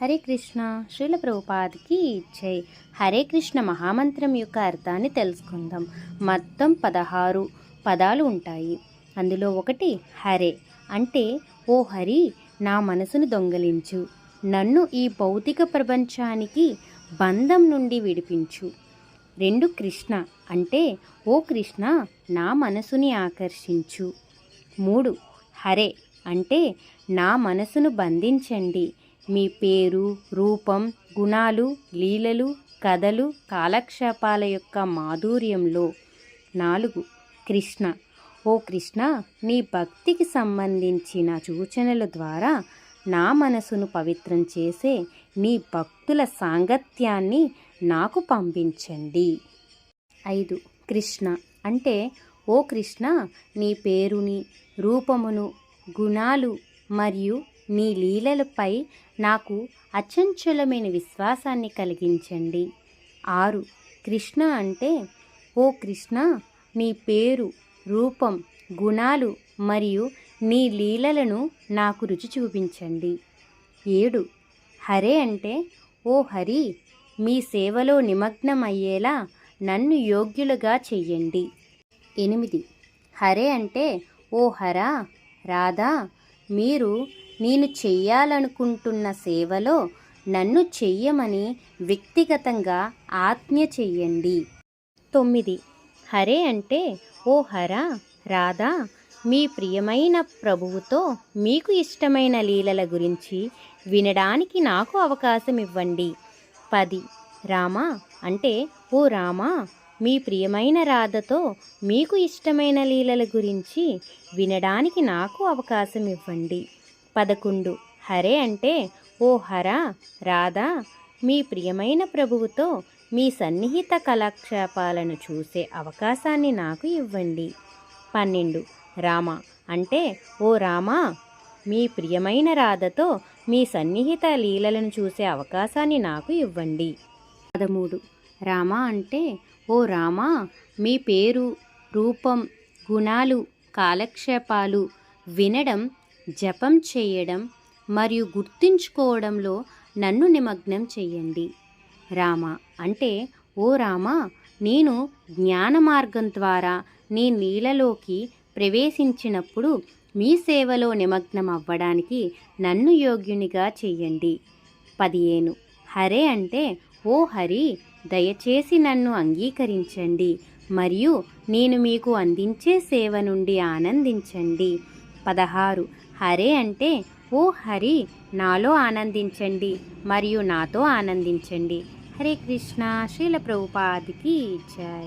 హరే కృష్ణ. శ్రీల ప్రభుపాదికి జై. హరే కృష్ణ మహామంత్రం యొక్క అర్థాన్ని తెలుసుకుందాం. మొత్తం 16 పదాలు ఉంటాయి. అందులో ఒకటి హరే అంటే ఓ హరి, నా మనసును దొంగలించు, నన్ను ఈ భౌతిక ప్రపంచానికి బంధం నుండి విడిపించు. 2 కృష్ణ అంటే ఓ కృష్ణ, నా మనసుని ఆకర్షించు. 3 హరే అంటే నా మనసును బంధించండి, మీ పేరు, రూపం, గుణాలు, లీలలు, కథలు, కాలక్షేపాల యొక్క మాధుర్యంలో. 4 కృష్ణ ఓ కృష్ణ, నీ భక్తికి సంబంధించిన సూచనల ద్వారా నా మనసును పవిత్రం చేసే నీ భక్తుల సాంగత్యాన్ని నాకు పంపించండి. 5 కృష్ణ అంటే ఓ కృష్ణ, నీ పేరుని, రూపమును, గుణాలు మరియు నీ లీలలపై నాకు అచంచలమైన విశ్వాసాన్ని కలిగించండి. 6 కృష్ణ అంటే ఓ కృష్ణ, నీ పేరు, రూపం, గుణాలు మరియు నీ లీలలను నాకు రుచి చూపించండి. 7 హరే అంటే ఓ హరి, మీ సేవలో నిమగ్నమయ్యేలా నన్ను యోగ్యులుగా చెయ్యండి. 8 హరే అంటే ఓ హరా, రాధా, మీరు నేను చెయ్యాలనుకుంటున్న సేవలో నన్ను చెయ్యమని వ్యక్తిగతంగా ఆజ్ఞ చెయ్యండి. 9 హరే అంటే ఓ హరా, రాధా, మీ ప్రియమైన ప్రభువుతో మీకు ఇష్టమైన లీలల గురించి వినడానికి నాకు అవకాశం ఇవ్వండి. 10 రామా అంటే ఓ రామా, మీ ప్రియమైన రాధతో మీకు ఇష్టమైన లీలల గురించి వినడానికి నాకు అవకాశం ఇవ్వండి. 11 హరే అంటే ఓ హరా, రాధా, మీ ప్రియమైన ప్రభువుతో మీ సన్నిహిత కళాక్షేపాలను చూసే అవకాశాన్ని నాకు ఇవ్వండి. 12 రామ అంటే ఓ రామా, మీ ప్రియమైన రాధతో మీ సన్నిహిత లీలలను చూసే అవకాశాన్ని నాకు ఇవ్వండి. 13 రామ అంటే ఓ రామా, మీ పేరు, రూపం, గుణాలు, కాలక్షేపాలు వినడం, జపం చేయడం మరియు గుర్తుంచుకోవడంలో నన్ను నిమగ్నం చెయ్యండి. రామ అంటే ఓ రామా, నేను జ్ఞాన మార్గం ద్వారా నీ నీళ్ళలోకి ప్రవేశించినప్పుడు మీ సేవలో నిమగ్నం అవ్వడానికి నన్ను యోగ్యునిగా చెయ్యండి. 15 హరే అంటే ఓ హరి, దయచేసి నన్ను అంగీకరించండి మరియు నేను మీకు అందించే సేవ నుండి ఆనందించండి. 16 హరే అంటే ఓ హరి, నాలో ఆనందించండి మరియు నాతో ఆనందించండి. హరే కృష్ణ. శ్రీల ప్రభుపాదికి జై.